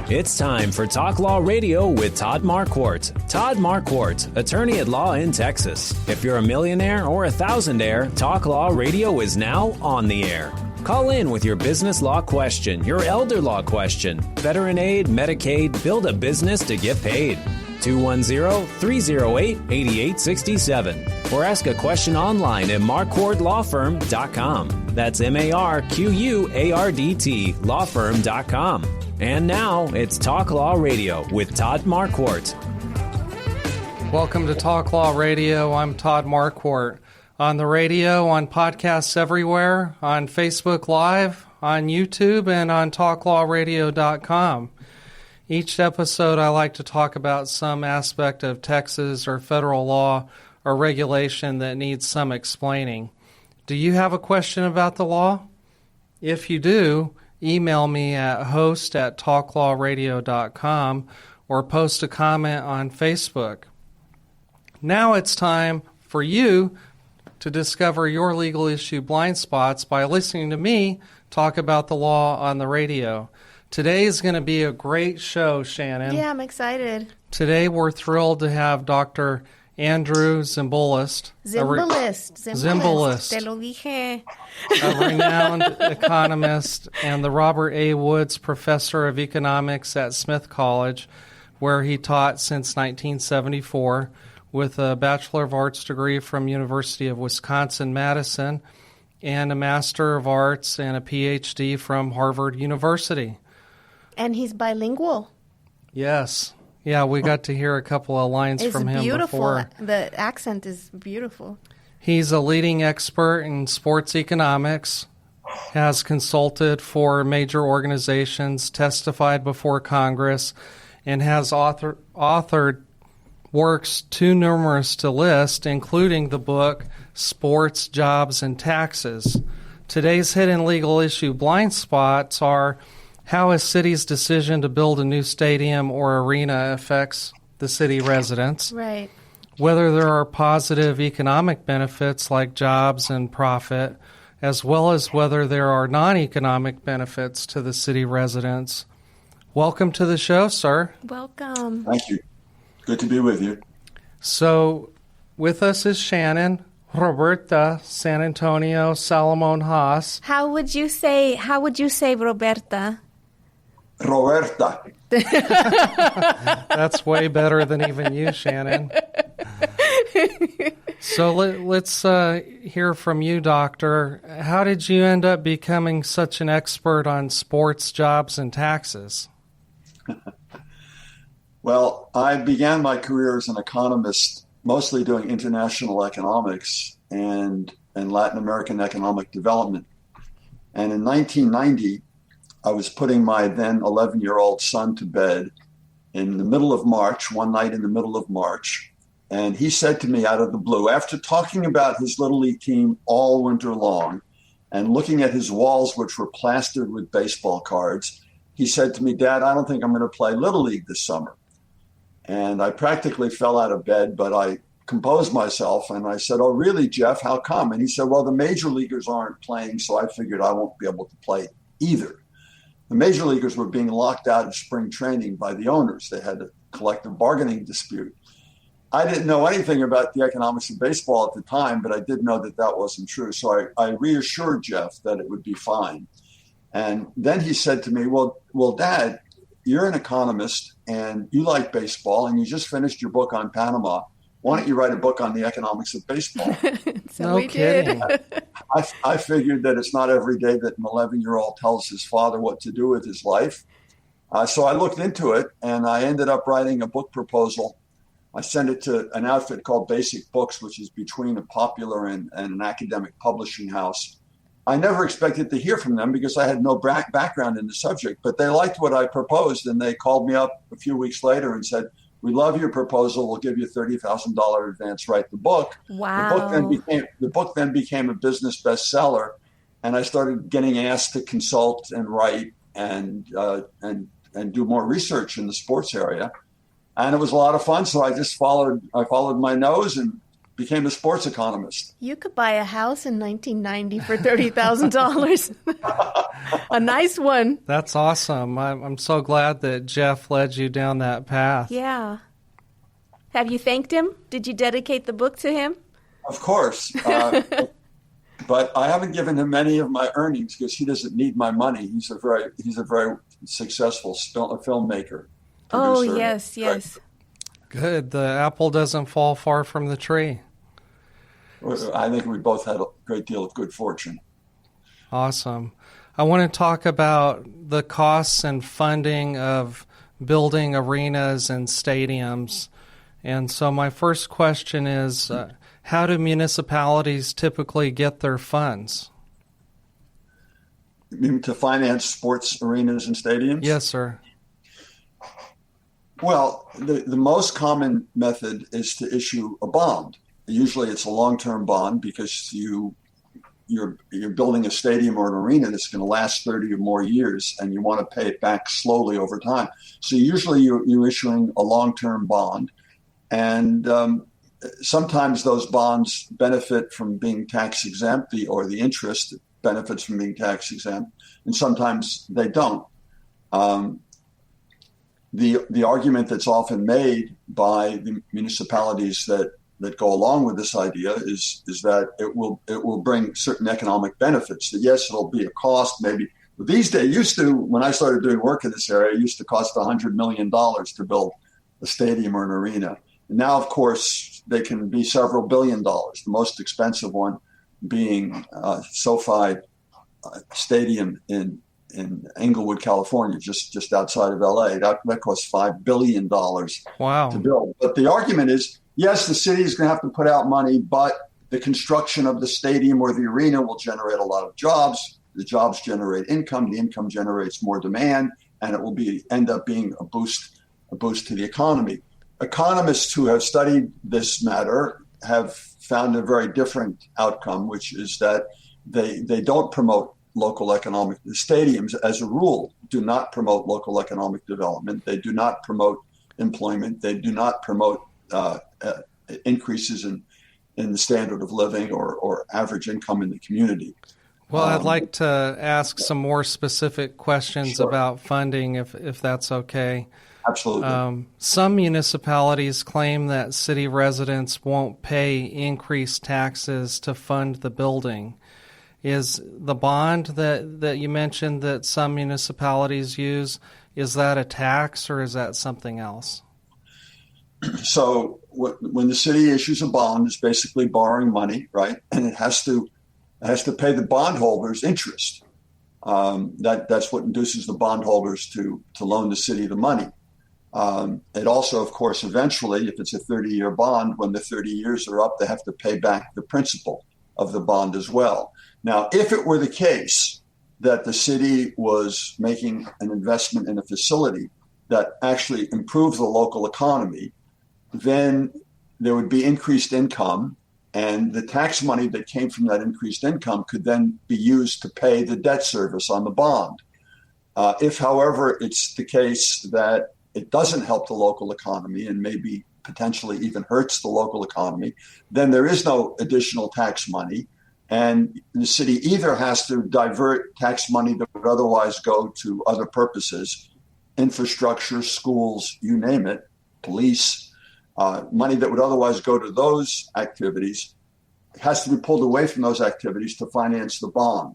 It's time for Talk Law Radio with Todd Marquardt. Todd Marquardt, attorney at law in Texas. If you're a millionaire or a thousandaire, Talk Law Radio is now on the air. Call in with your business law question, your elder law question, veteran aid, Medicaid, build a business to get paid. 210-308-8867. Or ask a question online at marquardtlawfirm.com. That's MARQUARDT lawfirm.com. And now it's Talk Law Radio with Todd Marquardt. Welcome to Talk Law Radio. I'm Todd Marquardt. On the radio, on podcasts everywhere, on Facebook Live, on YouTube, and on talklawradio.com. Each episode, I like to talk about some aspect of Texas or federal law or regulation that needs some explaining. Do you have a question about the law? If you do, email me at host@talklawradio.com or post a comment on Facebook. Now it's time for you to discover your legal issue blind spots by listening to me talk about the law on the radio. Today is going to be a great show, Shannon. Yeah, I'm excited. Today we're thrilled to have Dr. Andrew Zimbalist. Zimbalist. Te lo dije. A renowned economist and the Robert A. Woods Professor of Economics at Smith College, where he taught since 1974, with a Bachelor of Arts degree from University of Wisconsin-Madison and a Master of Arts and a PhD from Harvard University. And he's bilingual. Yes. Yeah, we got to hear a couple of lines from him beautiful. Before. The accent is beautiful. He's a leading expert in sports economics, has consulted for major organizations, testified before Congress, and has authored works too numerous to list, including the book Sports, Jobs, and Taxes. Today's hidden legal issue blind spots are how a city's decision to build a new stadium or arena affects the city residents. Right. Whether there are positive economic benefits like jobs and profit, as well as whether there are non-economic benefits to the city residents. Welcome to the show, sir. Welcome. Thank you. Good to be with you. So, with us is Shannon Roberta San Antonio Salmon Haas. How would you say Roberta? Roberta. That's way better than even you, Shannon. So let's hear from you, Doctor. How did you end up becoming such an expert on sports, jobs, and taxes? Well, I began my career as an economist, mostly doing international economics and Latin American economic development. And in 1990, I was putting my then 11-year-old son to bed in the middle of March, one night in the middle of March. And he said to me out of the blue, after talking about his Little League team all winter long and looking at his walls, which were plastered with baseball cards, he said to me, "Dad, I don't think I'm going to play Little League this summer." And I practically fell out of bed, but I composed myself and I said, "Oh, really, Jeff? How come?" And he said, "Well, the major leaguers aren't playing, so I figured I won't be able to play either." The major leaguers were being locked out of spring training by the owners. They had a collective bargaining dispute. I didn't know anything about the economics of baseball at the time, but I did know that that wasn't true. So I reassured Jeff that it would be fine. And then he said to me, well, Dad, you're an economist and you like baseball and you just finished your book on Panama. Why don't you write a book on the economics of baseball? No kidding. I figured that it's not every day that an 11-year-old tells his father what to do with his life. So I looked into it and I ended up writing a book proposal. I sent it to an outfit called Basic Books, which is between a popular and an academic publishing house. I never expected to hear from them because I had no background in the subject, but they liked what I proposed and they called me up a few weeks later and said, "We love your proposal. We'll give you $30,000 advance. Write the book." Wow. The book then became a business bestseller, and I started getting asked to consult and write and do more research in the sports area, and it was a lot of fun. So I followed my nose and became a sports economist. You could buy a house in 1990 for $30,000. A nice one. That's awesome. I'm so glad that Jeff led you down that path. Yeah. Have you thanked him? Did you dedicate the book to him? Of course. But I haven't given him any of my earnings because he doesn't need my money. He's a very successful filmmaker. Oh, producer. yes. Good. The apple doesn't fall far from the tree. I think we both had a great deal of good fortune. Awesome. I want to talk about the costs and funding of building arenas and stadiums. And so my first question is, how do municipalities typically get their funds? You mean to finance sports arenas and stadiums? Yes, sir. Well, the most common method is to issue a bond. Usually it's a long-term bond because you're building a stadium or an arena that's going to last 30 or more years, and you want to pay it back slowly over time. So usually you're issuing a long-term bond, and sometimes those bonds benefit from being tax exempt, or the interest benefits from being tax exempt, and sometimes they don't. The argument that's often made by the municipalities that go along with this idea is that it will bring certain economic benefits. That yes, it'll be a cost maybe. But these days, when I started doing work in this area, it used to cost $100 million to build a stadium or an arena. And now, of course, they can be several $billion. The most expensive one being SoFi Stadium in Inglewood, California, just outside of LA. That costs $5 billion to build. But the argument is, yes, the city is going to have to put out money, but the construction of the stadium or the arena will generate a lot of jobs. The jobs generate income. The income generates more demand, and it will end up being a boost to the economy. Economists who have studied this matter have found a very different outcome, which is that they don't promote local economic. The stadiums, as a rule, do not promote local economic development. They do not promote employment. They do not promote increases in the standard of living or average income in the community. Well, I'd like to ask some more specific questions about funding, if that's okay. Absolutely. Some municipalities claim that city residents won't pay increased taxes to fund the building. Is the bond that you mentioned that some municipalities use, is that a tax or is that something else? So when the city issues a bond, it's basically borrowing money, right? And it has to pay the bondholders interest. That's what induces the bondholders to loan the city the money. It also, of course, eventually, if it's a 30-year bond, when the 30 years are up, they have to pay back the principal of the bond as well. Now, if it were the case that the city was making an investment in a facility that actually improved the local economy, then there would be increased income, and the tax money that came from that increased income could then be used to pay the debt service on the bond. If, however, it's the case that it doesn't help the local economy and maybe potentially even hurts the local economy, then there is no additional tax money. And the city either has to divert tax money that would otherwise go to other purposes, infrastructure, schools, you name it, police, money that would otherwise go to those activities has to be pulled away from those activities to finance the bond.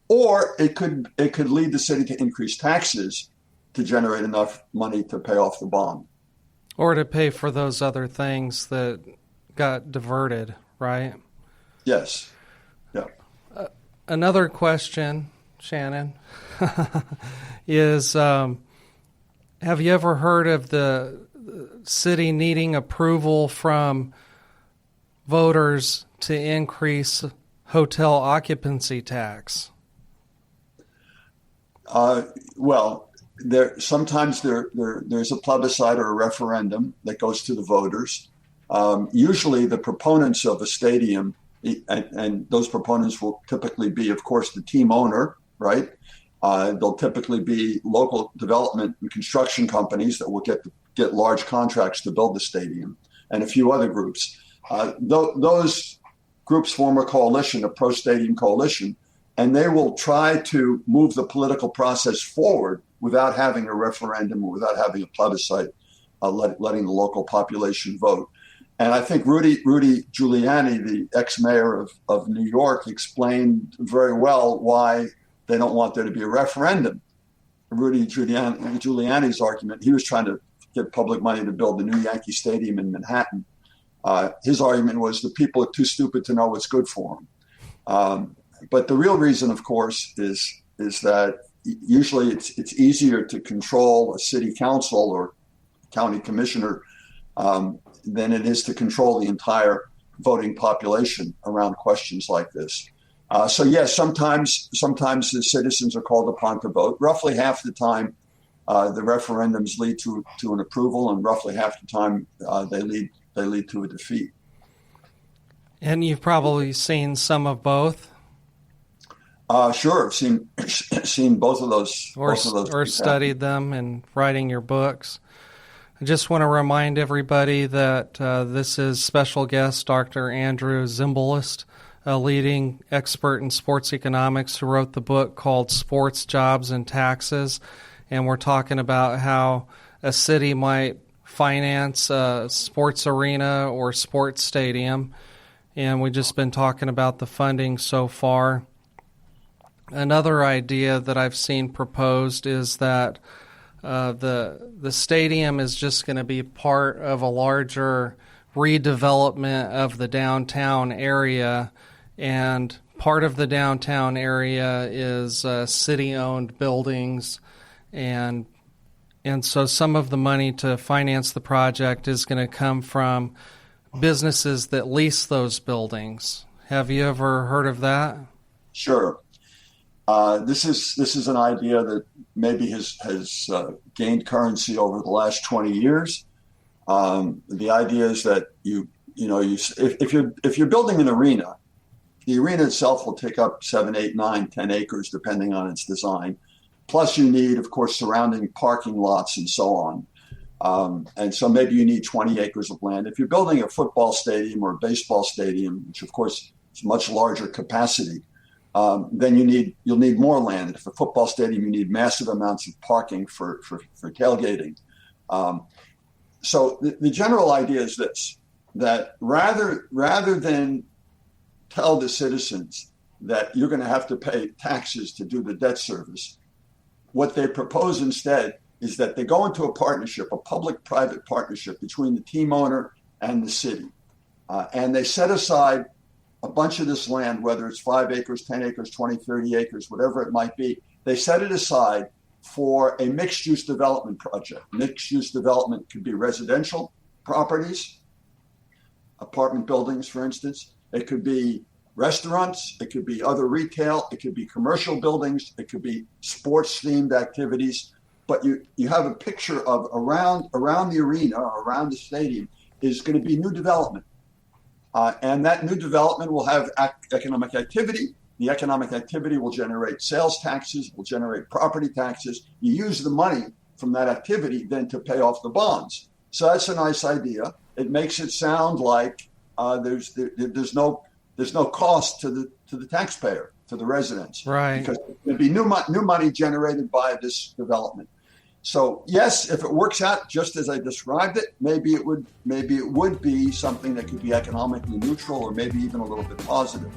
Or it could lead the city to increase taxes to generate enough money to pay off the bond. Or to pay for those other things that got diverted, right? Yes. Yeah. Another question, Shannon, is have you ever heard of the city needing approval from voters to increase hotel occupancy tax? Well, sometimes there's a plebiscite or a referendum that goes to the voters. Usually the proponents of a stadium, and those proponents will typically be, of course, the team owner, right? They'll typically be local development and construction companies that will get large contracts to build the stadium, and a few other groups. Those groups form a coalition, a pro-stadium coalition, and they will try to move the political process forward without having a referendum or without having a plebiscite, letting the local population vote. And I think Rudy Giuliani, the ex-mayor of New York, explained very well why they don't want there to be a referendum. Rudy Giuliani's argument, he was trying to get public money to build the new Yankee Stadium in Manhattan. His argument was the people are too stupid to know what's good for them. But the real reason, of course, is that usually it's easier to control a city council or county commissioner than it is to control the entire voting population around questions like this. So yes, sometimes the citizens are called upon to vote. Roughly half the time, the referendums lead to an approval, and roughly half the time they lead to a defeat. And you've probably seen some of both. Sure, I've seen both of those. Or studied them in writing your books. I just want to remind everybody that this is special guest Dr. Andrew Zimbalist, a leading expert in sports economics who wrote the book called Sports, Jobs, and Taxes. And we're talking about how a city might finance a sports arena or sports stadium. And we've just been talking about the funding so far. Another idea that I've seen proposed is that the stadium is just going to be part of a larger redevelopment of the downtown area, and part of the downtown area is city-owned buildings, and so some of the money to finance the project is going to come from businesses that lease those buildings. Have you ever heard of that? Sure. This is an idea that maybe has gained currency over the last 20 years. The idea is that if you're building an arena, the arena itself will take up 7, 8, 9, 10 acres depending on its design. Plus, you need, of course, surrounding parking lots and so on. And so maybe you need 20 acres of land. If you're building a football stadium or a baseball stadium, which of course is much larger capacity, then you'll need more land. If a football stadium, you need massive amounts of parking for tailgating. So the general idea is this, that rather than tell the citizens that you're going to have to pay taxes to do the debt service, what they propose instead is that they go into a partnership, a public-private partnership between the team owner and the city. And they set aside a bunch of this land, whether it's 5 acres, 10 acres, 20, 30 acres, whatever it might be, they set it aside for a mixed-use development project. Mixed-use development could be residential properties, apartment buildings, for instance. It could be restaurants. It could be other retail. It could be commercial buildings. It could be sports-themed activities. But you have a picture of around the arena, around the stadium, is going to be new development. And that new development will have economic activity. The economic activity will generate sales taxes, will generate property taxes. You use the money from that activity then to pay off the bonds. So that's a nice idea. It makes it sound like there's no cost to the taxpayer, to the residents, right? Because there'd be new money generated by this development. So yes, if it works out just as I described it, maybe it would be something that could be economically neutral or maybe even a little bit positive.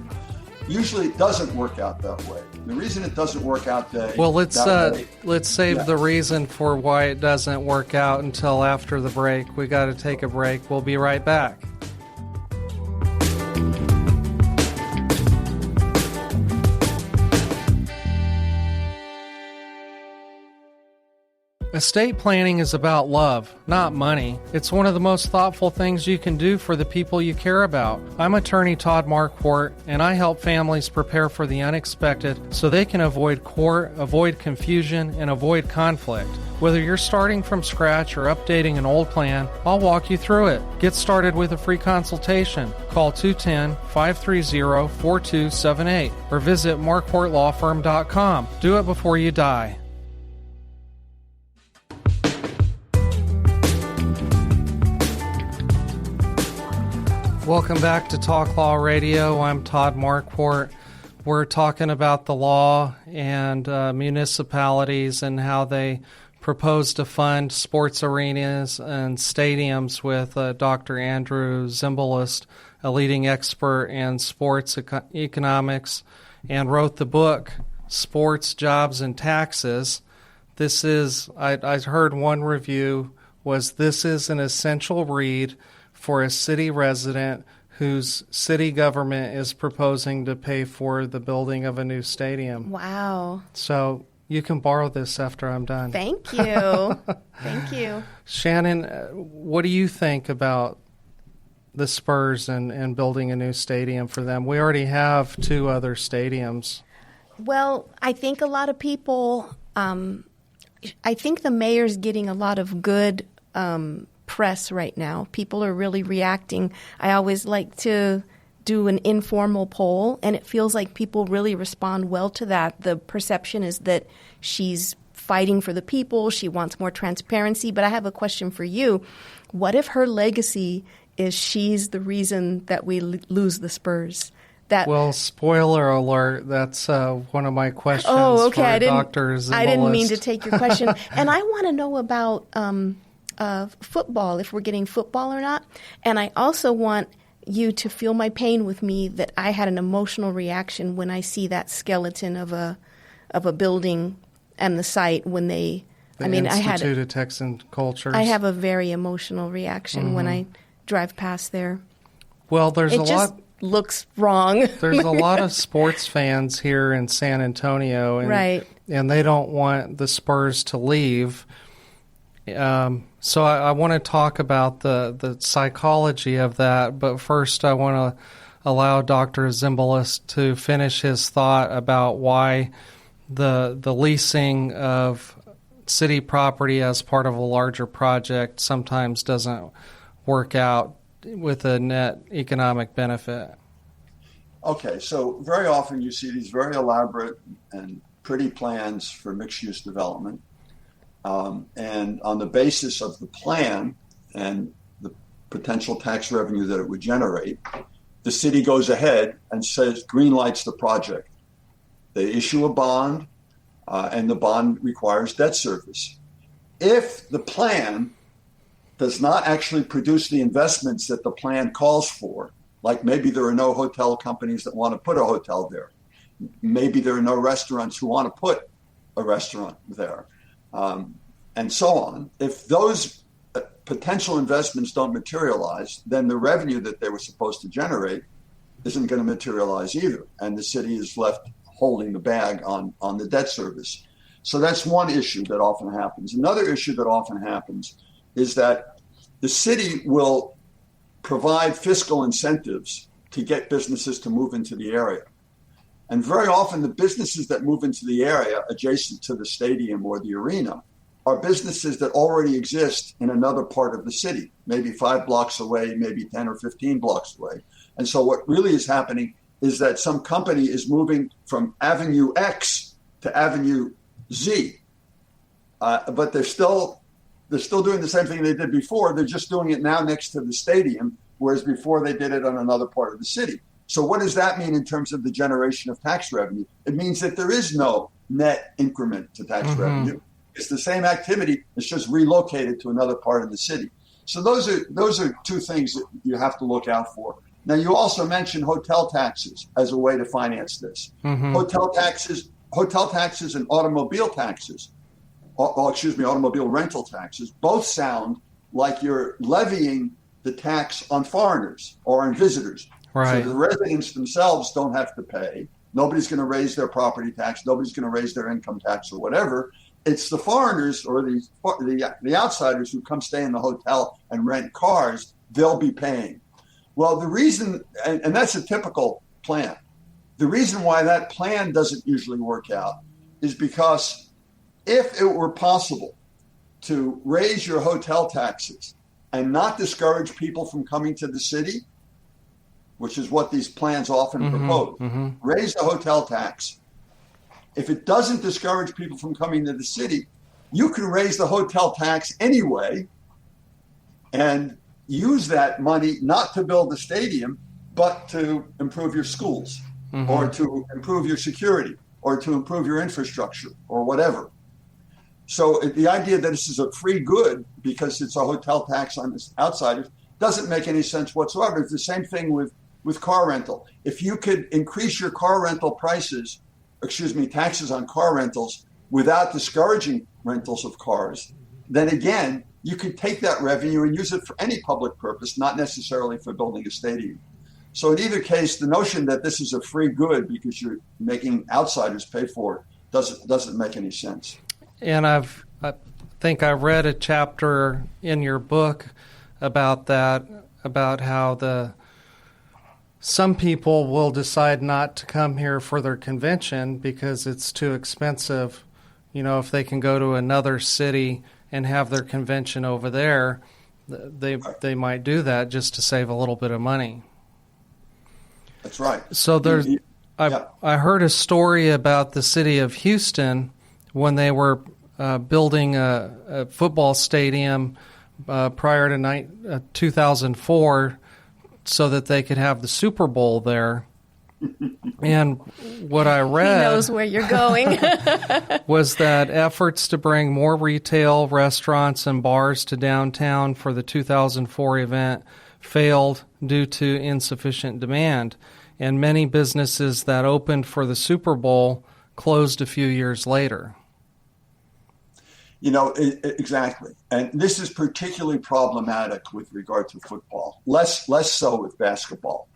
Usually it doesn't work out that way. The reason it doesn't work out that way, let's save the reason for why it doesn't work out until after the break. We got to take a break. We'll be right back. Estate planning is about love, not money. It's one of the most thoughtful things you can do for the people you care about. I'm attorney Todd Marquardt, and I help families prepare for the unexpected so they can avoid court, avoid confusion, and avoid conflict. Whether you're starting from scratch or updating an old plan, I'll walk you through it. Get started with a free consultation. Call 210-530-4278 or visit marquardtlawfirm.com. Do it before you die. Welcome back to Talk Law Radio. I'm Todd Marquardt. We're talking about the law and municipalities and how they propose to fund sports arenas and stadiums with Dr. Andrew Zimbalist, a leading expert in sports economics, and wrote the book Sports, Jobs, and Taxes. This is, I heard one review, this is an essential read for a city resident whose city government is proposing to pay for the building of a new stadium. Wow. So you can borrow this after I'm done. Thank you. Thank you. Shannon, what do you think about the Spurs and building a new stadium for them? We already have 2 other stadiums. Well, I think a lot of people, I think the mayor's getting a lot of good press right now. People are really reacting. I always like to do an informal poll, and it feels like people really respond well to that. The perception is that she's fighting for the people. She wants more transparency. But I have a question for you. What if her legacy is she's the reason that we lose the Spurs? Well, spoiler alert, that's one of my questions for Dr. Zimbalist. I didn't mean to take your question. And I want to know about football, if we're getting football or not. And I also want you to feel my pain with me that I had an emotional reaction when I see that skeleton of a building and the site when they Institute of Texan Cultures. I have a very emotional reaction when I drive past there. Well, there's it just looks wrong. There's a lot of sports fans here in San Antonio, and they don't want the Spurs to leave. So I want to talk about the psychology of that, but first I want to allow Dr. Zimbalist to finish his thought about why the leasing of city property as part of a larger project sometimes doesn't work out with a net economic benefit. Okay, so very often you see these very elaborate and pretty plans for mixed-use development. And on the basis of the plan and the potential tax revenue that it would generate, the city goes ahead and says, green lights the project. They issue a bond, and the bond requires debt service. If the plan does not actually produce the investments that the plan calls for, like maybe there are no hotel companies that want to put a hotel there, maybe there are no restaurants who want to put a restaurant there, and so on. If those potential investments don't materialize, then the revenue that they were supposed to generate isn't going to materialize either, and the city is left holding the bag on the debt service. So that's one issue that often happens. Another issue that often happens is that the city will provide fiscal incentives to get businesses to move into the area. And very often the businesses that move into the area adjacent to the stadium or the arena are businesses that already exist in another part of the city, maybe 5 blocks away, maybe 10 or 15 blocks away. And so what really is happening is that some company is moving from Avenue X to Avenue Z, but they're still doing the same thing they did before. They're just doing it now next to the stadium, whereas before they did it on another part of the city. So what does that mean in terms of the generation of tax revenue? It means that there is no net increment to tax revenue. It's the same activity. It's just relocated to another part of the city. So those are 2 things that you have to look out for. Now, you also mentioned hotel taxes as a way to finance this. Hotel taxes and automobile taxes, automobile rental taxes, both sound like you're levying the tax on foreigners or on visitors. Right. So the residents themselves don't have to pay. Nobody's going to raise their property tax. Nobody's going to raise their income tax or whatever. It's the foreigners or the outsiders who come stay in the hotel and rent cars, they'll be paying. Well, the reason, and that's a typical plan, the reason why that plan doesn't usually work out is because if it were possible to raise your hotel taxes and not discourage people from coming to the city, which is what these plans often propose, raise the hotel tax. If it doesn't discourage people from coming to the city, you can raise the hotel tax anyway, and use that money not to build the stadium, but to improve your schools, or to improve your security, or to improve your infrastructure, or whatever. So the idea that this is a free good because it's a hotel tax on outsiders doesn't make any sense whatsoever. It's the same thing with car rental. If you could increase your car rental taxes on car rentals without discouraging rentals of cars, then again, you could take that revenue and use it for any public purpose, not necessarily for building a stadium. So in either case, the notion that this is a free good because you're making outsiders pay for it doesn't make any sense. And I think I read a chapter in your book about that, about how some people will decide not to come here for their convention because it's too expensive. You know, if they can go to another city and have their convention over there, they might do that just to save a little bit of money. That's right. So I heard a story about the city of Houston when they were building a football stadium prior to 2004 so that they could have the Super Bowl there. And what I read, he knows where you're going, was that efforts to bring more retail, restaurants, and bars to downtown for the 2004 event failed due to insufficient demand. And many businesses that opened for the Super Bowl closed a few years later. You know, exactly. And this is particularly problematic with regard to football, less so with basketball.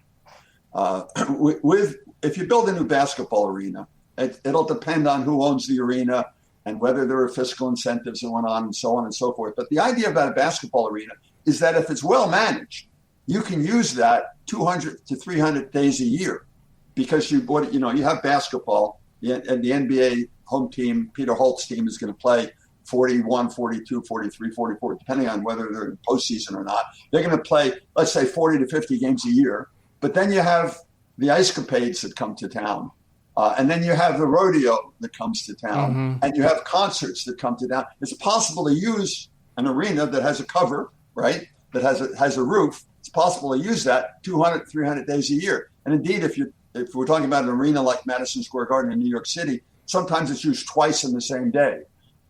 If you build a new basketball arena, it'll depend on who owns the arena and whether there are fiscal incentives and on and so on and so forth. But the idea about a basketball arena is that if it's well managed, you can use that 200 to 300 days a year because you have basketball, and the NBA home team, Peter Holt's team, is going to play 41, 42, 43, 44, depending on whether they're in postseason or not. They're going to play, let's say, 40 to 50 games a year. But then you have the ice capades that come to town. And then you have the rodeo that comes to town. And you have concerts that come to town. It's possible to use an arena that has a cover, right, that has a roof. It's possible to use that 200, 300 days a year. And indeed, if we're talking about an arena like Madison Square Garden in New York City, sometimes it's used twice in the same day.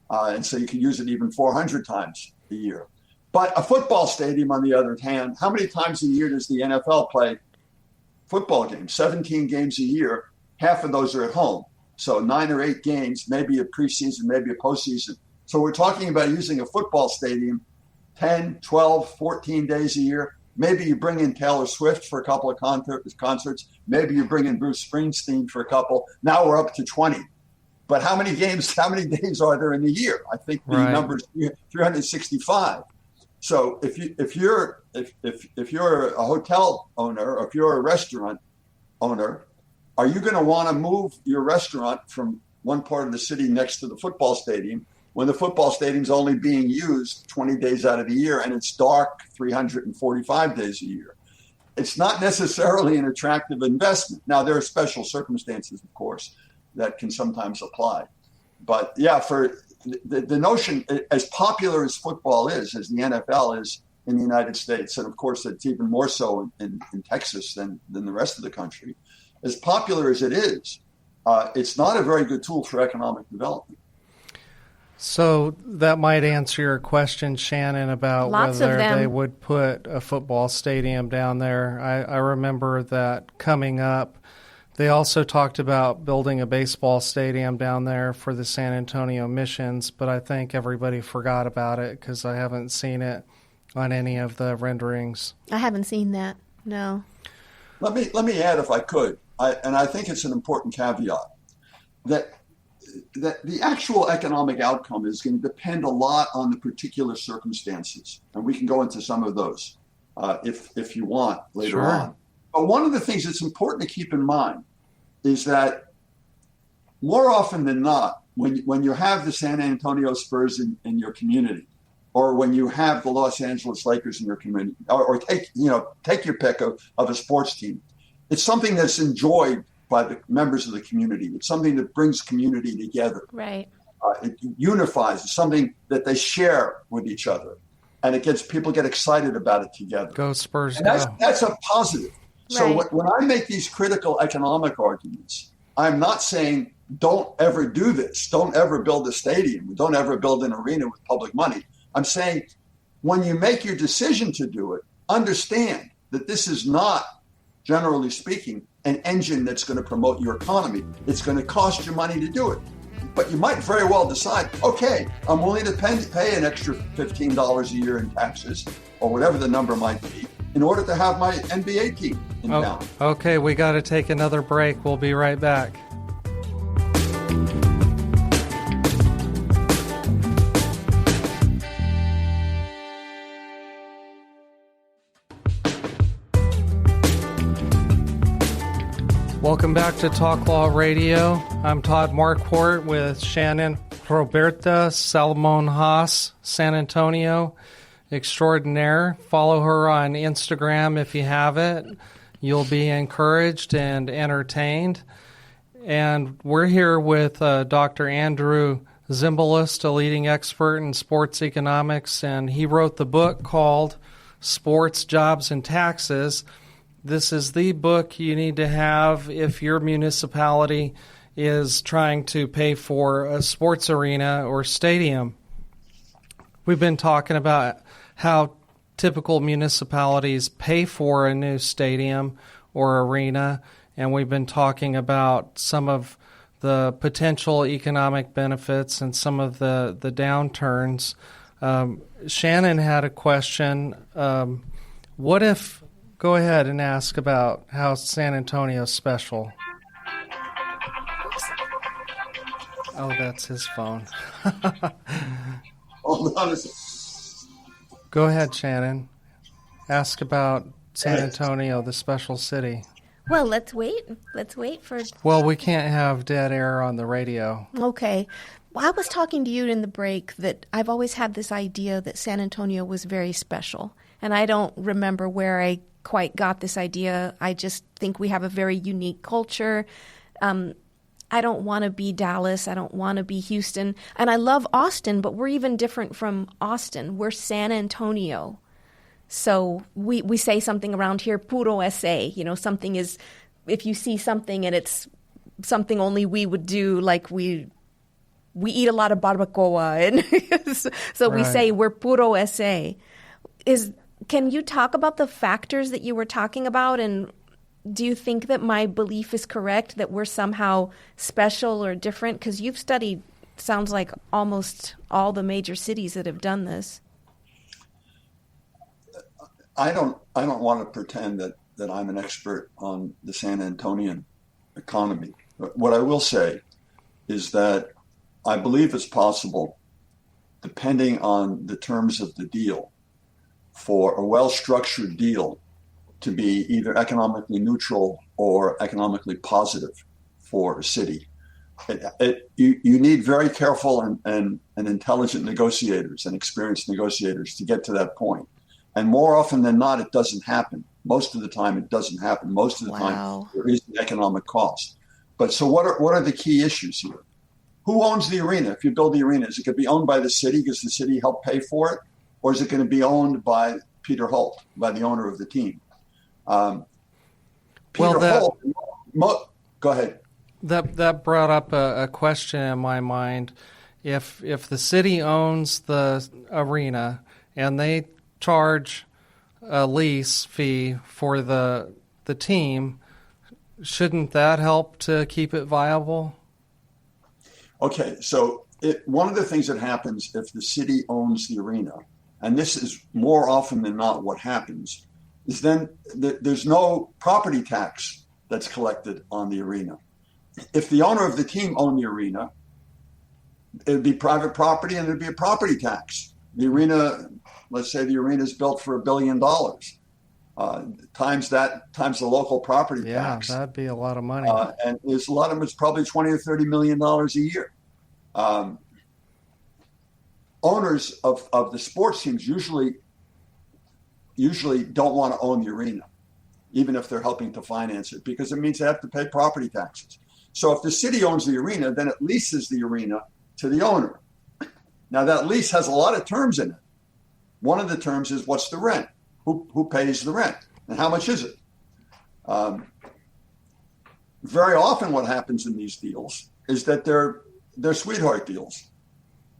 And so you can use it even 400 times a year. But a football stadium, on the other hand, how many times a year does the NFL play football games? 17 games a year. Half of those are at home. So 9 or 8 games, maybe a preseason, maybe a postseason. So we're talking about using a football stadium 10, 12, 14 days a year. Maybe you bring in Taylor Swift for a couple of concerts. Maybe you bring in Bruce Springsteen for a couple. Now we're up to 20. But how many days are there in the year? I think the number is 365. So if you're a hotel owner, or if you're a restaurant owner, are you going to want to move your restaurant from one part of the city next to the football stadium when the football stadium's only being used 20 days out of the year and it's dark 345 days a year? It's not necessarily an attractive investment. Now, there are special circumstances, of course, that can sometimes apply. But yeah, for the notion, as popular as football is, as the NFL is in the United States, and of course it's even more so in Texas than the rest of the country, as popular as it is, it's not a very good tool for economic development. So that might answer your question, Shannon, about whether they would put a football stadium down there. I remember that coming up. They also talked about building a baseball stadium down there for the San Antonio Missions, but I think everybody forgot about it because I haven't seen it on any of the renderings. I haven't seen that, no. Let me add, if I could, and I think it's an important caveat, that the actual economic outcome is going to depend a lot on the particular circumstances, and we can go into some of those if you want later on. But one of the things that's important to keep in mind is that more often than not, when you have the San Antonio Spurs in your community, or when you have the Los Angeles Lakers in your community, or take your pick of a sports team, it's something that's enjoyed by the members of the community. It's something that brings community together. Right. It unifies. It's something that they share with each other. and people get excited about it together. Go Spurs, and go. That's a positive. So Right. when I make these critical economic arguments, I'm not saying don't ever do this. Don't ever build a stadium. Don't ever build an arena with public money. I'm saying when you make your decision to do it, understand that this is not, generally speaking, an engine that's going to promote your economy. It's going to cost you money to do it. But you might very well decide, okay, I'm willing to pay an extra $15 a year in taxes, or whatever the number might be, in order to have my NBA team in town. Okay, we got to take another break. We'll be right back. Welcome back to Talk Law Radio. I'm Todd Marquardt with Shannon Roberta Salmon Haas, San Antonio extraordinaire. Follow her on Instagram if you have it. You'll be encouraged and entertained. And we're here with Dr. Andrew Zimbalist, a leading expert in sports economics, and he wrote the book called Sports, Jobs, and Taxes. This is the book you need to have if your municipality is trying to pay for a sports arena or stadium. We've been talking about how typical municipalities pay for a new stadium or arena, and we've been talking about some of the potential economic benefits and some of the downturns. Shannon had a question. What if... Go ahead and ask about how San Antonio's special. Oh, that's his phone. Hold on a second. Go ahead, Shannon. Ask about San Antonio, the special city. Well, let's wait. Let's wait for... Well, we can't have dead air on the radio. Okay. Well, I was talking to you in the break that I've always had this idea that San Antonio was very special. And I don't remember where I quite got this idea. I just think we have a very unique culture. I don't want to be Dallas. I don't want to be Houston. And I love Austin, but we're even different from Austin. We're San Antonio. So we say something around here, puro ese. You know, something is, if you see something and it's something only we would do, like we eat a lot of barbacoa. And so we say we're puro ese. Can you talk about the factors that you were talking about, and do you think that my belief is correct, that we're somehow special or different? Because you've studied, sounds like, almost all the major cities that have done this. I don't want to pretend that I'm an expert on the San Antonian economy. But what I will say is that I believe it's possible, depending on the terms of the deal, for a well-structured deal to be either economically neutral or economically positive for a city. You need very careful and intelligent negotiators and experienced negotiators to get to that point. And more often than not, it doesn't happen. Most of the time, it doesn't happen. Most of the time, there is an economic cost. But so what are the key issues here? Who owns the arena? If you build the arena, is it going to be owned by the city because the city helped pay for it? Or is it going to be owned by Peter Holt, by the owner of the team? Go ahead. That brought up a question in my mind. If the city owns the arena and they charge a lease fee for the team, shouldn't that help to keep it viable? Okay, so one of the things that happens if the city owns the arena, and this is more often than not what happens, is then there's no property tax that's collected on the arena. If the owner of the team owned the arena, it would be private property and there'd be a property tax. The arena, let's say the arena is built for $1 billion, times the local property tax. Yeah, that'd be a lot of money. And there's a lot of them, it's probably $20 or $30 million a year. Owners of the sports teams usually don't want to own the arena, even if they're helping to finance it, because it means they have to pay property taxes. So if the city owns the arena, then it leases the arena to the owner. Now that lease has a lot of terms in it. One of the terms is what's the rent? Who pays the rent? And how much is it? Very often what happens in these deals is that they're sweetheart deals.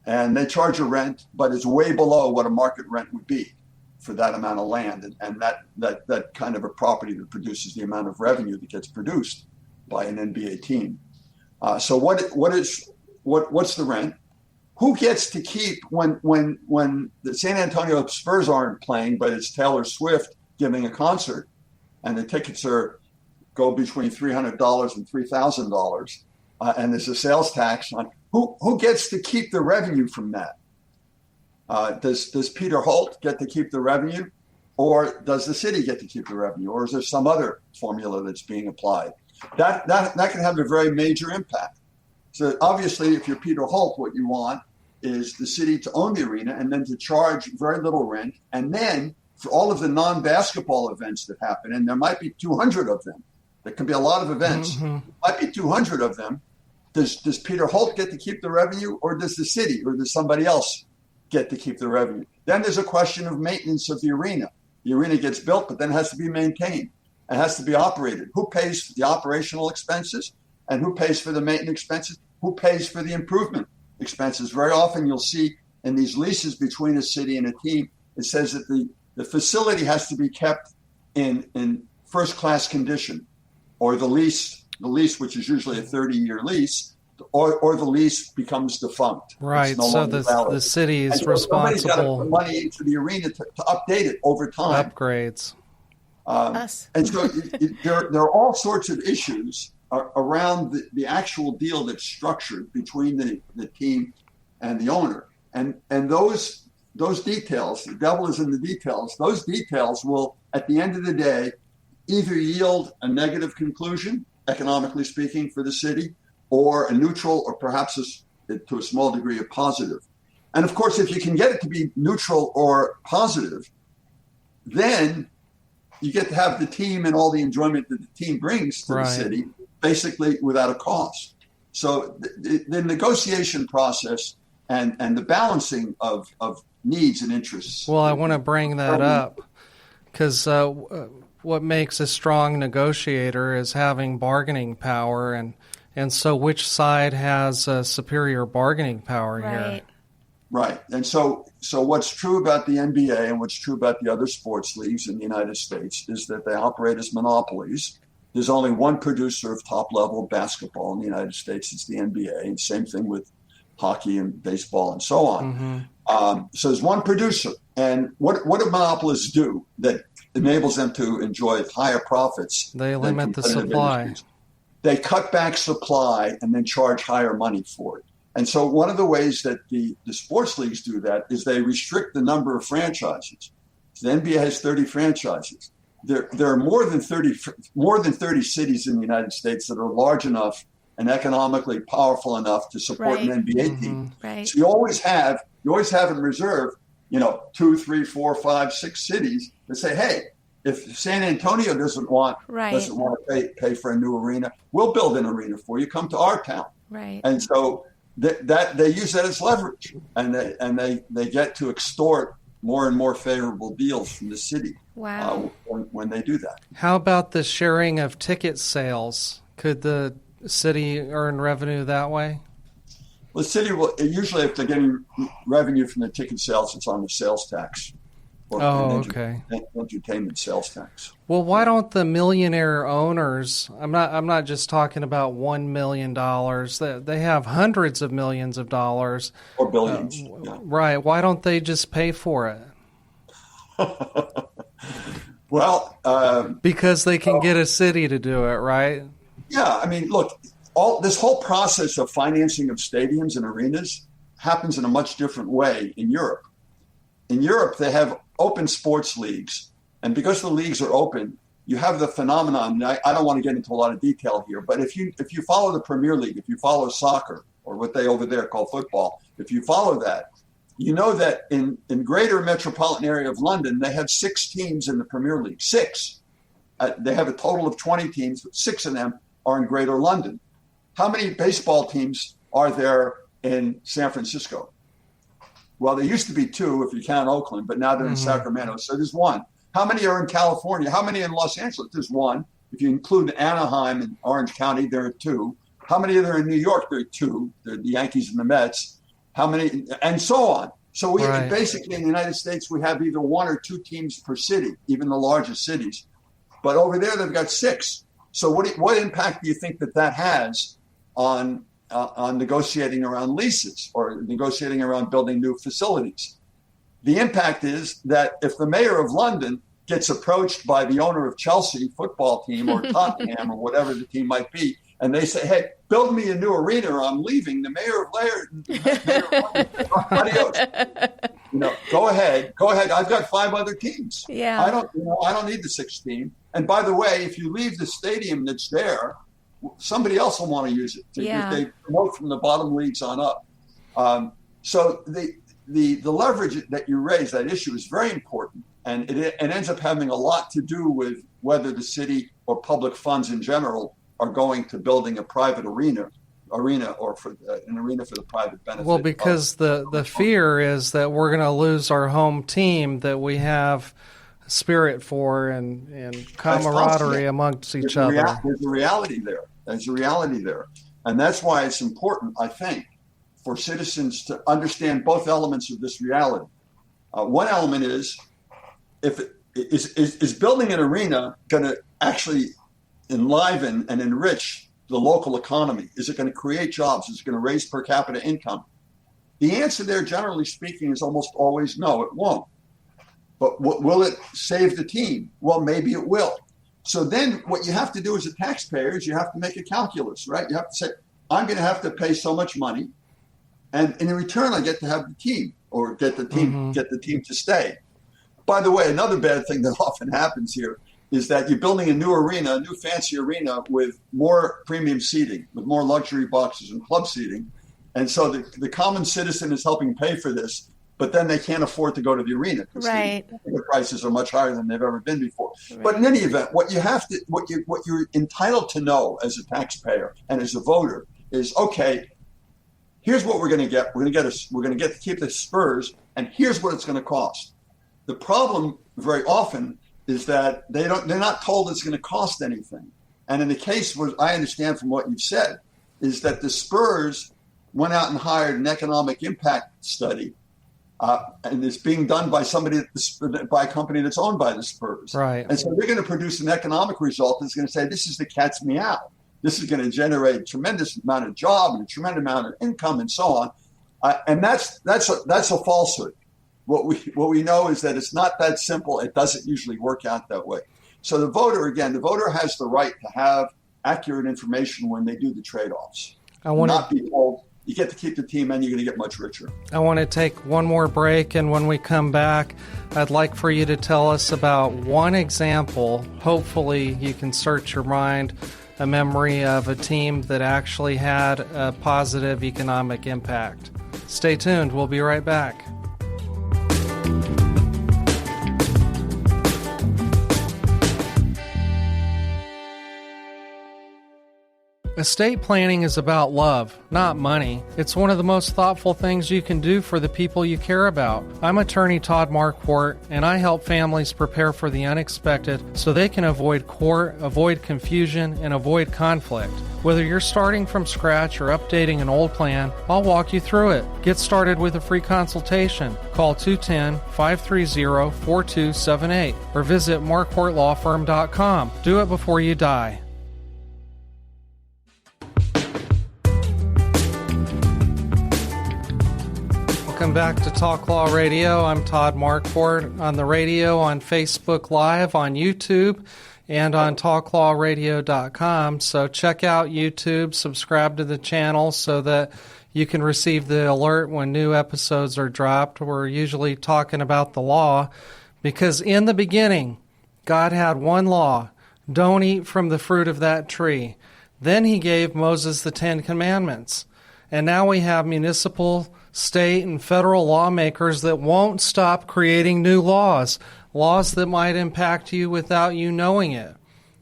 And they charge a rent, but it's way below what a market rent would be for that amount of land and that kind of a property that produces the amount of revenue that gets produced by an NBA team. So what's the rent? Who gets to keep when the San Antonio Spurs aren't playing, but it's Taylor Swift giving a concert, and the tickets go between $300 and $3,000, and there's a sales tax on who gets to keep the revenue from that? Does Peter Holt get to keep the revenue, or does the city get to keep the revenue, or is there some other formula that's being applied? That can have a very major impact. So obviously, if you're Peter Holt, what you want is the city to own the arena and then to charge very little rent. And then for all of the non-basketball events that happen, and there might be 200 of them, there can be a lot of events, might be 200 of them. Does Peter Holt get to keep the revenue, or does the city, or does somebody else get to keep the revenue? Then there's a question of maintenance of the arena. The arena gets built, but then has to be maintained. It has to be operated. Who pays for the operational expenses, and who pays for the maintenance expenses? Who pays for the improvement expenses? Very often you'll see in these leases between a city and a team, it says that the facility has to be kept in first-class condition, or the lease, which is usually a 30-year lease, or the lease becomes defunct. Right, no so the city is responsible. Somebody's got to put money into the arena to update it over time. Upgrades. And so there are all sorts of issues around the actual deal that's structured between the team and the owner. And those details, the devil is in the details, those details will, at the end of the day, either yield a negative conclusion, economically speaking, for the city, or a neutral, or perhaps to a small degree, a positive. And of course, if you can get it to be neutral or positive, then you get to have the team and all the enjoyment that the team brings to the city, basically without a cost. So the negotiation process and the balancing of needs and interests. Well, I want to bring that up because what makes a strong negotiator is having bargaining power, and so which side has superior bargaining power here? Right. And so what's true about the NBA and what's true about the other sports leagues in the United States is that they operate as monopolies. There's only one producer of top-level basketball in the United States. It's the NBA, and same thing with hockey and baseball and so on. So there's one producer. And what do monopolists do that enables them to enjoy higher profits? They limit the supply. Industries? They cut back supply and then charge higher money for it. And so one of the ways that the sports leagues do that is they restrict the number of franchises. So the NBA has 30 franchises. There are more than 30 cities in the United States that are large enough and economically powerful enough to support an NBA team. Right. So you always have in reserve, 2, 3, 4, 5, 6 cities that say, hey, if San Antonio doesn't want to pay for a new arena, we'll build an arena for you. Come to our town. Right. And so that they use that as leverage, and they get to extort more and more favorable deals from the city. Wow. When they do that. How about the sharing of ticket sales? Could the city earn revenue that way? Well, the city will usually, if they're getting revenue from the ticket sales, it's on the sales tax. Entertainment sales tax. Well, why don't the millionaire owners? I'm not just talking about $1 million. They have hundreds of millions of dollars or billions. Right? Why don't they just pay for it? Well, because they can get a city to do it, right? Yeah, I mean, look, this whole process of financing of stadiums and arenas happens in a much different way in Europe. In Europe, they have open sports leagues, and because the leagues are open, you have the phenomenon. I don't want to get into a lot of detail here, but if you follow the Premier League, if you follow soccer, or what they over there call football, if you follow that, you know that in greater metropolitan area of London, they have 6 teams in the Premier League. 6. They have a total of 20 teams, but 6 of them are in greater London. How many baseball teams are there in San Francisco? Well, there used to be 2 if you count Oakland, but now they're in Sacramento. So there's 1. How many are in California? How many in Los Angeles? There's 1. If you include Anaheim and Orange County, there are 2. How many are there in New York? There are 2. There are the Yankees and the Mets. How many? And so on. So we basically in the United States, we have either 1 or 2 teams per city, even the largest cities. But over there, they've got 6. So what impact do you think that has on negotiating around leases or negotiating around building new facilities? The impact is that if the mayor of London gets approached by the owner of Chelsea football team or Tottenham or whatever the team might be, and they say, hey, build me a new arena or I'm leaving, the mayor of London, adios. Go ahead. I've got 5 other teams. Yeah. I don't need the 6th team. And by the way, if you leave the stadium that's there, somebody else will want to use it. If they promote from the bottom leagues on up. So the leverage that you raise, that issue is very important. And it ends up having a lot to do with whether the city or public funds in general are going to building a private arena or for an arena for the private benefit. Well, because the fear is that we're going to lose our home team that we have spirit for and camaraderie amongst each other. There's a reality there. And that's why it's important, I think, for citizens to understand both elements of this reality. One element is, is building an arena going to actually enliven and enrich the local economy? Is it going to create jobs? Is it going to raise per capita income? The answer there, generally speaking, is almost always no, it won't. But will it save the team? Well, maybe it will. So then what you have to do as a taxpayer is you have to make a calculus, right? You have to say, I'm going to have to pay so much money, and in return, I get to have the team or get the team to stay. By the way, another bad thing that often happens here is that you're building a new fancy arena with more premium seating, with more luxury boxes and club seating. And so the common citizen is helping pay for this, but then they can't afford to go to the arena because the prices are much higher than they've ever been before. Right. But in any event, what you're entitled to know as a taxpayer and as a voter is, okay, here's what we're going to get. We're going to get to keep the Spurs, and here's what it's going to cost. The problem very often is that they're not told it's going to cost anything. And in the case, what I understand from what you've said, is that the Spurs went out and hired an economic impact study, and it's being done by by a company that's owned by the Spurs. Right. And so they're going to produce an economic result that's going to say, this is the cat's meow. This is going to generate a tremendous amount of job and a tremendous amount of income and so on. And that's a falsehood. What we know is that it's not that simple. It doesn't usually work out that way. So the voter has the right to have accurate information when they do the trade-offs. Not be told, you get to keep the team and you're going to get much richer. I want to take one more break, and when we come back, I'd like for you to tell us about one example. Hopefully you can search your mind, a memory of a team that actually had a positive economic impact. Stay tuned. We'll be right back. Estate planning is about love, not money. It's one of the most thoughtful things you can do for the people you care about. I'm attorney Todd Marquardt, and I help families prepare for the unexpected so they can avoid court, avoid confusion, and avoid conflict. Whether you're starting from scratch or updating an old plan, I'll walk you through it. Get started with a free consultation. Call 210-530-4278 or visit marquardtlawfirm.com. Do it before you die. Welcome back to Talk Law Radio. I'm Todd Marquardt, on the radio, on Facebook Live, on YouTube, and on talklawradio.com. So check out YouTube, subscribe to the channel so that you can receive the alert when new episodes are dropped. We're usually talking about the law because in the beginning, God had one law: don't eat from the fruit of that tree. Then he gave Moses the 10 Commandments. And now we have municipal, state, and federal lawmakers that won't stop creating new laws that might impact you without you knowing it.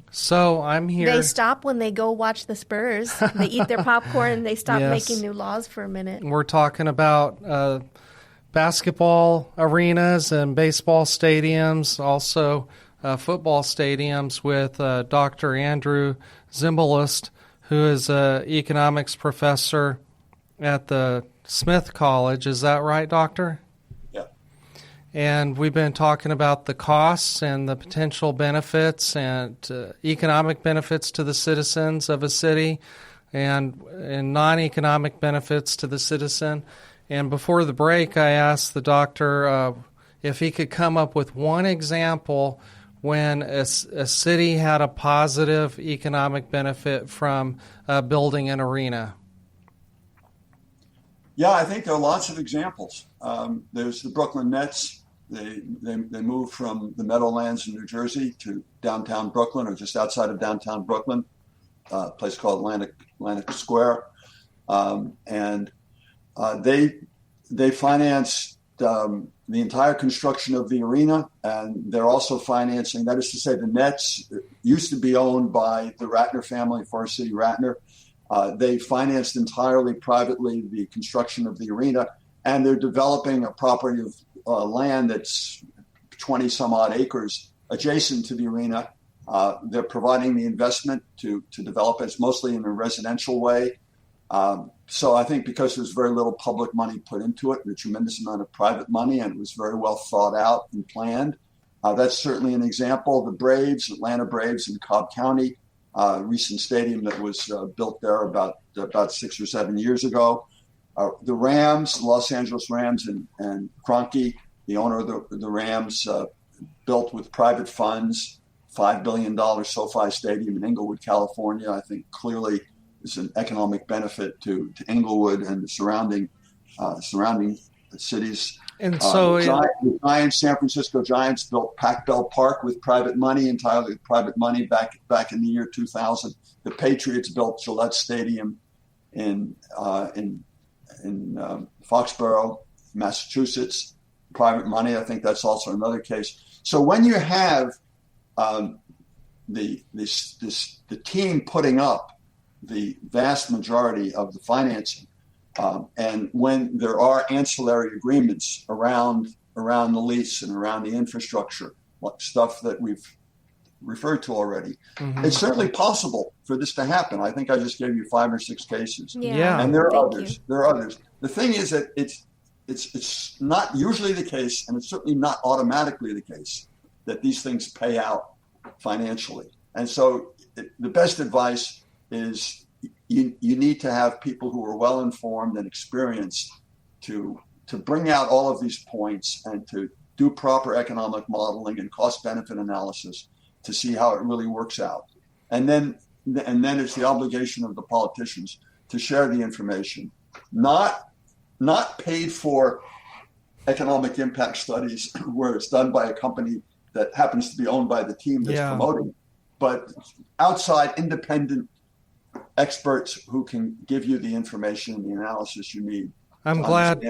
So I'm here. They stop when they go watch the Spurs. They eat their popcorn and they stop making new laws for a minute. We're talking about basketball arenas and baseball stadiums, also football stadiums with Dr. Andrew Zimbalist, who is an economics professor at the Smith College. Is that right, Doctor? Yeah. And we've been talking about the costs and the potential benefits and economic benefits to the citizens of a city and non-economic benefits to the citizen. And before the break, I asked the doctor if he could come up with one example when a city had a positive economic benefit from building an arena. Yeah, I think there are lots of examples. There's the Brooklyn Nets. They moved from the Meadowlands in New Jersey to downtown Brooklyn, or just outside of downtown Brooklyn, a place called Atlantic Square, and they financed the entire construction of the arena, and they're also financing. That is to say, the Nets used to be owned by the Ratner family, Forest City Ratner. They financed entirely privately the construction of the arena, and they're developing a property of land that's 20 some odd acres adjacent to the arena. They're providing the investment to develop it. It's mostly in a residential way. So I think because there's very little public money put into it, a tremendous amount of private money, and it was very well thought out and planned. That's certainly an example. The Braves, Atlanta Braves in Cobb County, recent stadium that was built there about 6 or 7 years ago. The Rams, Los Angeles Rams, and Kroenke, the owner of the Rams, built with private funds, $5 billion SoFi Stadium in Inglewood, California. I think clearly is an economic benefit to Inglewood and the surrounding cities. And so the Giants, San Francisco Giants, built Pac-Bell Park with private money, entirely with private money back in the year 2000. The Patriots built Gillette Stadium in Foxborough, Massachusetts, private money. I think that's also another case. So when you have the team putting up the vast majority of the financing, and when there are ancillary agreements around the lease and around the infrastructure, stuff that we've referred to already, it's certainly possible for this to happen. I think I just gave you 5 or 6 cases. Yeah. And there are others. There are others. The thing is that it's not usually the case, and it's certainly not automatically the case, that these things pay out financially. And so the best advice is you need to have people who are well informed and experienced to bring out all of these points and to do proper economic modeling and cost benefit analysis to see how it really works out. And then it's the obligation of the politicians to share the information, not paid for economic impact studies where it's done by a company that happens to be owned by the team that's promoting, but outside independent experts who can give you the information and the analysis you need. I'm glad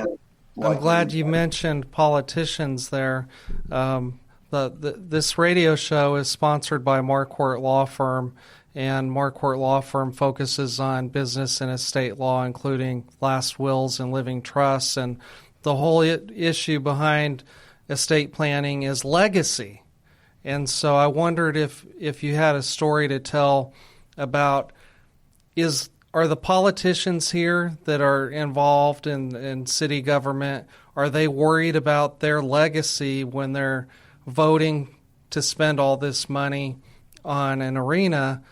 you mentioned politicians there. This radio show is sponsored by Marquardt Law Firm, and Marquardt Law Firm focuses on business and estate law, including last wills and living trusts. And the whole issue behind estate planning is legacy. And so I wondered if you had a story to tell about, are the politicians here that are involved in city government, are they worried about their legacy when they're voting to spend all this money on an arena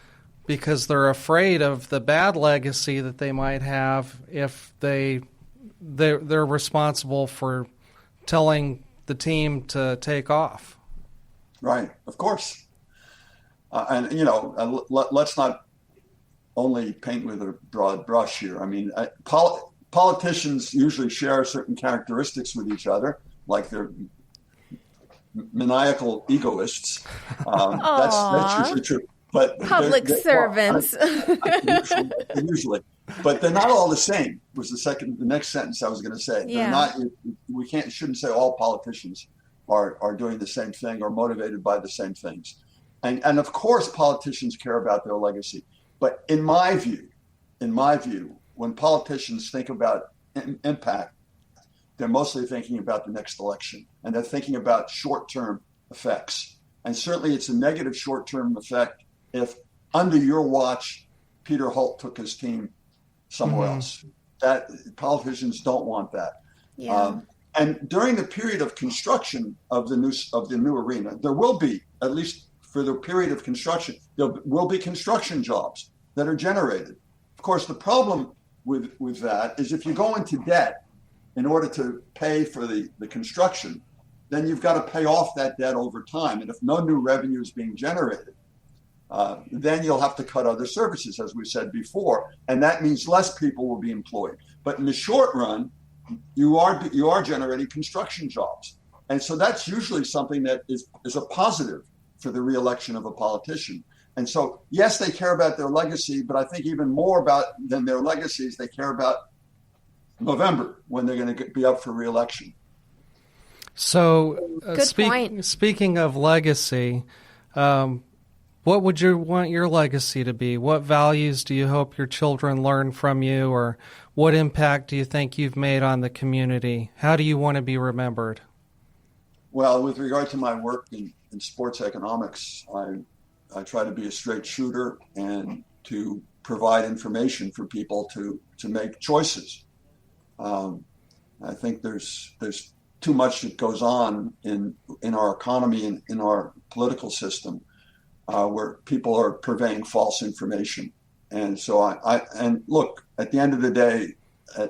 because they're afraid of the bad legacy that they might have if they're responsible for telling the team to take off? Right, of course. Let's not only paint with a broad brush here. I mean, politicians usually share certain characteristics with each other, like they're maniacal egoists. That's usually true. But public servants. Usually. But they're not all the same, was the next sentence I was going to say. Yeah. They're not, shouldn't say all politicians are doing the same thing or motivated by the same things. And of course, politicians care about their legacy. But in my view, when politicians think about impact, they're mostly thinking about the next election, and they're thinking about short-term effects. And certainly it's a negative short-term effect if under your watch, Peter Holt took his team somewhere else. That politicians don't want that. Yeah. And during the period of construction of the new arena, there will be, at least for the period of construction, there will be construction jobs that are generated. Of course, the problem with that is if you go into debt in order to pay for the construction, then you've got to pay off that debt over time. And if no new revenue is being generated, then you'll have to cut other services, as we said before, and that means less people will be employed. But in the short run, you are generating construction jobs, and so that's usually something that is a positive for the reelection of a politician. And so, yes, they care about their legacy, but I think even more than their legacies, they care about November when they're going to be up for reelection. So, Good point. Speaking of legacy, what would you want your legacy to be? What values do you hope your children learn from you, or what impact do you think you've made on the community? How do you want to be remembered? Well, with regard to my work in sports economics, I try to be a straight shooter and to provide information for people to make choices. I think there's too much that goes on in our economy and in our political system where people are purveying false information. And so and look, at the end of the day,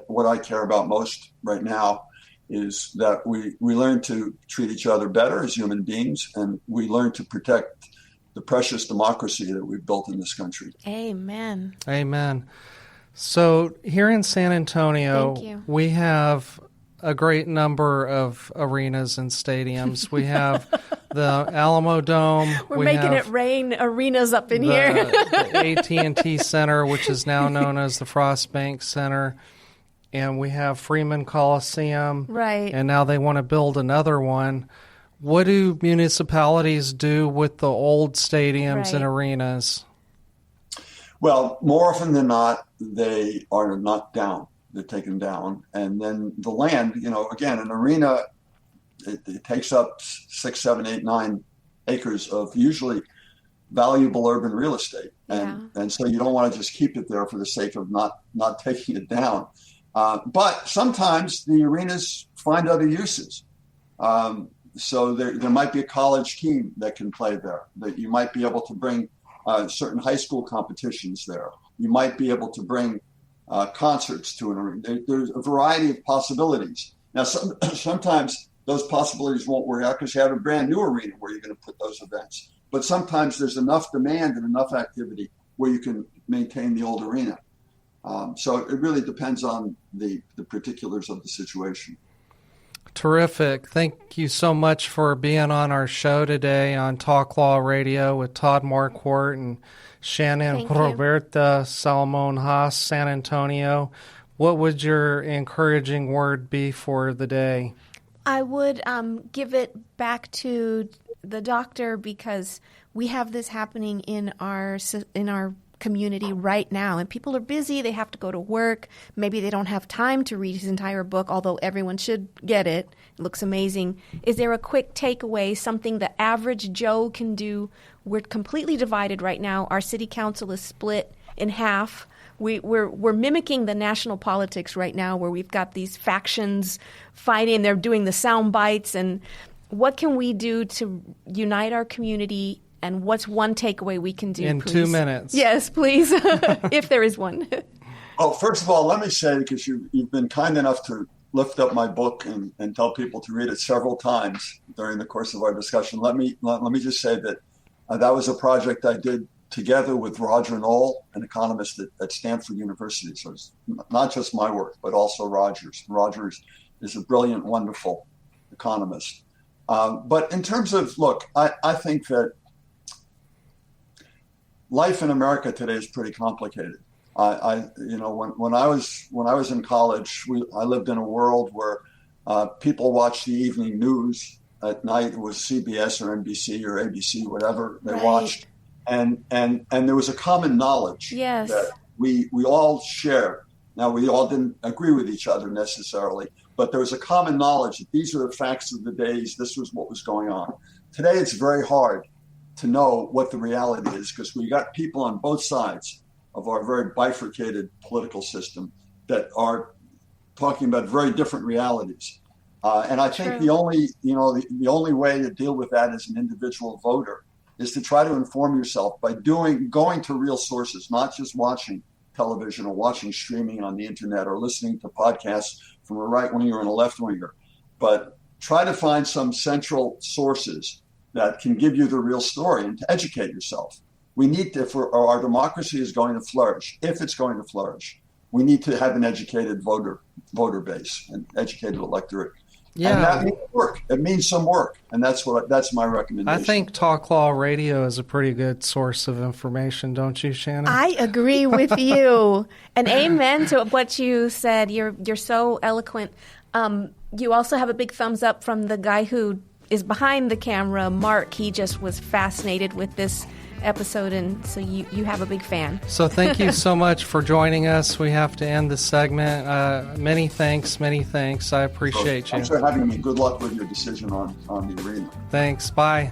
what I care about most right now is that we learn to treat each other better as human beings, and we learn to protect the precious democracy that we've built in this country. Amen. Amen. So here in San Antonio, we have a great number of arenas and stadiums. We have the Alamo Dome. We're making it rain arenas up in here. The AT&T Center, which is now known as the Frost Bank Center. And we have Freeman Coliseum. Right. And now they want to build another one. What do municipalities do with the old stadiums and arenas? Well, more often than not, they are knocked down. They're taken down. And then the land, again, an arena, it takes up 6, 7, 8, 9 acres of usually valuable urban real estate. And so you don't want to just keep it there for the sake of not taking it down. But sometimes the arenas find other uses. So there might be a college team that can play there, that you might be able to bring certain high school competitions there. You might be able to bring concerts to an arena. There's a variety of possibilities. Now, sometimes those possibilities won't work out because you have a brand new arena where you're going to put those events. But sometimes there's enough demand and enough activity where you can maintain the old arena. So it really depends on the particulars of the situation. Terrific. Thank you so much for being on our show today on Talk Law Radio with Todd Marquardt and Shannon Roberta Salmon Haas, San Antonio. What would your encouraging word be for the day? I would give it back to the doctor, because we have this happening in our community right now, and people are busy. They have to go to work. Maybe they don't have time to read his entire book, although everyone should get it. It looks amazing. Is there a quick takeaway, something the average Joe can do? We're completely divided right now. Our city council is split in half. We're mimicking the national politics right now, where we've got these factions fighting. They're doing the sound bites. And what can we do to unite our community? And what's one takeaway we can do, in please? 2 minutes? Yes, please, if there is one. Well, first of all, let me say, because you've been kind enough to lift up my book and tell people to read it several times during the course of our discussion. Let me just say that that was a project I did together with Roger Knoll, an economist at Stanford University. So it's not just my work, but also Roger's. Roger is a brilliant, wonderful economist. But in terms of, look, I think that life in America today is pretty complicated. When I was in college, I lived in a world where people watched the evening news at night. It was CBS or NBC or ABC, whatever they watched, and there was a common knowledge that we all share Now, we all didn't agree with each other necessarily, but there was a common knowledge that these are the facts of the days. This was what was going on. Today, it's very hard to know what the reality is because we got people on both sides of our very bifurcated political system that are talking about very different realities. And I think the only way to deal with that as an individual voter is to try to inform yourself by going to real sources, not just watching television or watching streaming on the internet or listening to podcasts from a right winger and a left winger, but try to find some central sources that can give you the real story and to educate yourself. We need to, if our democracy is going to flourish, if it's going to flourish, we need to have an educated voter base, an educated electorate. Yeah, and that means work. It means some work, and that's my recommendation. I think Talk Law Radio is a pretty good source of information, don't you, Shannon? I agree with you, and amen to what you said. You're so eloquent. You also have a big thumbs up from the guy who is behind the camera, Mark. He just was fascinated with this episode, and so you have a big fan. So thank you so much for joining us. We have to end the segment. Many thanks. I appreciate you. Thanks for having me. Good luck with your decision on the arena. Thanks. Bye.